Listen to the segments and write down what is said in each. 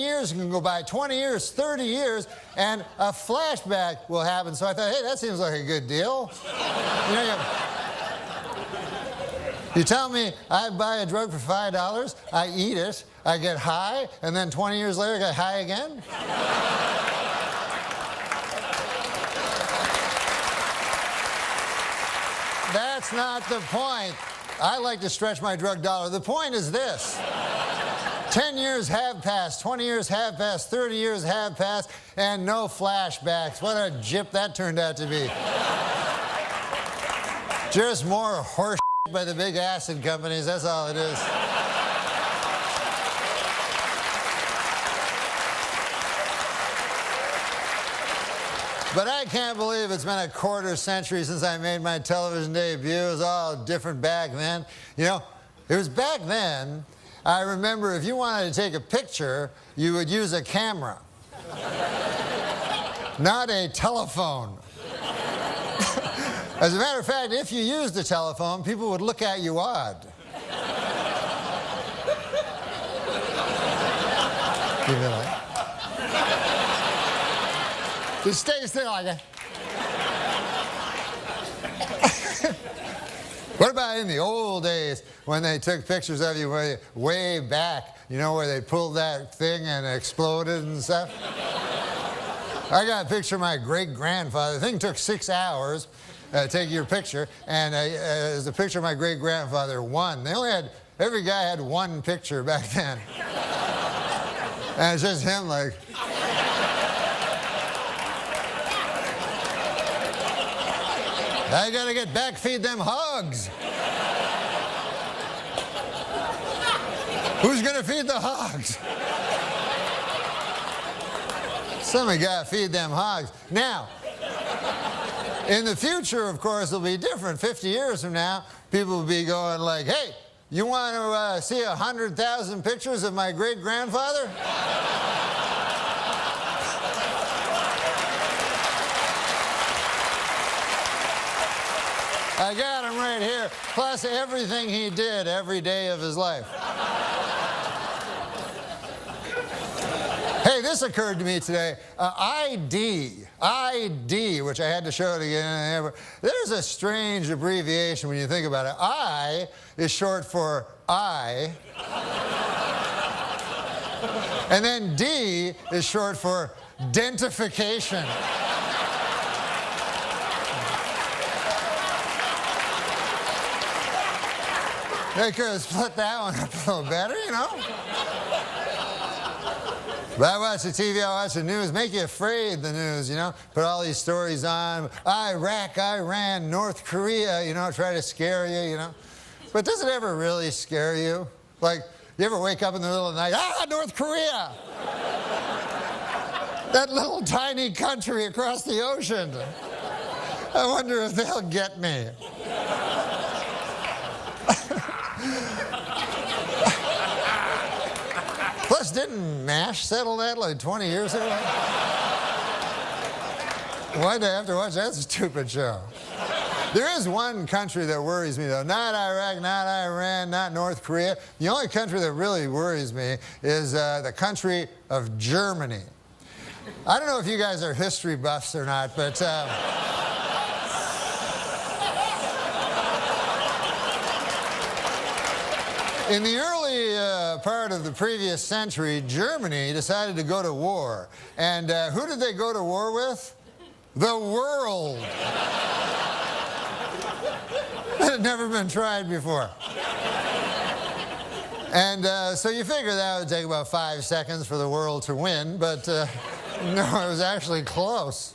years can go by, 20 years, 30 years, and a flashback will happen. So I thought, hey, that seems like a good deal. You know, you tell me I buy a drug for $5, I eat it, I get high, and then 20 years later I get high again? That's not the point. I like to stretch my drug dollar. The point is this. 10 years have passed, 20 years have passed, 30 years have passed, and no flashbacks. What a gyp that turned out to be. Just more horse by the big acid companies, that's all it is. But I can't believe it's been a quarter century since I made my television debut. It was all different back then. You know, it was back then, I remember if you wanted to take a picture, you would use a camera, not a telephone. As a matter of fact, if you used a telephone, people would look at you odd. Give it like. Just stay still like that. What about in the old days when they took pictures of you way back, you know, where they pulled that thing and exploded and stuff? I got a picture of my great-grandfather. The thing took 6 hours to take your picture, and it was a picture of my great-grandfather, one. They only had, every guy had one picture back then. And it's just him like... I gotta get back, feed them hogs. Who's gonna feed the hogs? Somebody gotta feed them hogs. Now, in the future, of course, it'll be different. 50 years from now, people will be going like, hey, you want to see 100,000 pictures of my great-grandfather? I got him right here, plus everything he did every day of his life. Hey, this occurred to me today. ID, which I had to show it again. There's a strange abbreviation when you think about it. I is short for I. And then D is short for dentification. They could have split that one up a little better, you know? But I watch the TV, I watch the news, make you afraid, the news, you know? Put all these stories on, Iraq, Iran, North Korea, you know, try to scare you, you know? But does it ever really scare you? Like, you ever wake up in the middle of the night, North Korea! That little tiny country across the ocean. I wonder if they'll get me. Plus, didn't MASH settle that like 20 years ago? Why'd I have to watch that stupid show? There is one country that worries me, though. Not Iraq, not Iran, not North Korea. The only country that really worries me is the country of Germany. I don't know if you guys are history buffs or not, but... in the early part of the previous century, Germany decided to go to war. And who did they go to war with? The world. That had never been tried before. And so you figure that would take about 5 seconds for the world to win, but no, it was actually close.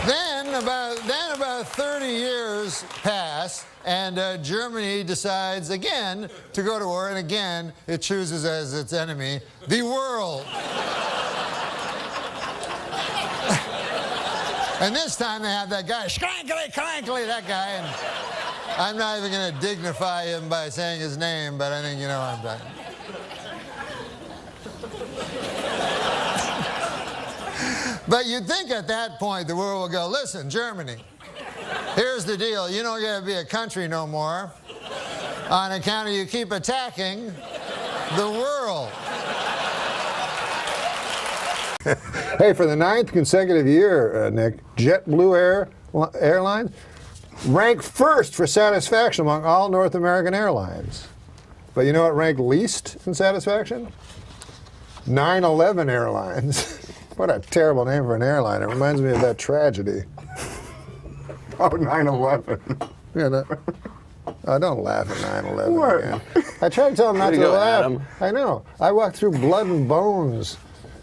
Then about 30 years pass, and Germany decides again to go to war, and again it chooses as its enemy the world. And this time they have that guy, Schrankly, Crankly, that guy, and I'm not even going to dignify him by saying his name, but I think you know what I'm talking about. But you'd think at that point the world will go, listen, Germany, here's the deal. You don't get to be a country no more. on account of you keep attacking the world. Hey, for the 9th consecutive year, Nick, JetBlue Airlines ranked first for satisfaction among all North American airlines. But you know what ranked least in satisfaction? 9/11 Airlines. What a terrible name for an airline. It reminds me of that tragedy. Oh, 9/11. Yeah, don't laugh at 9/11 What? again. I tried to tell him not Way to to go, laugh. Adam. I know. I walked through blood and bones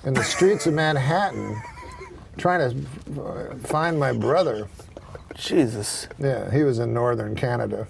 in the streets of Manhattan trying to find my brother. Jesus. Yeah, he was in northern Canada.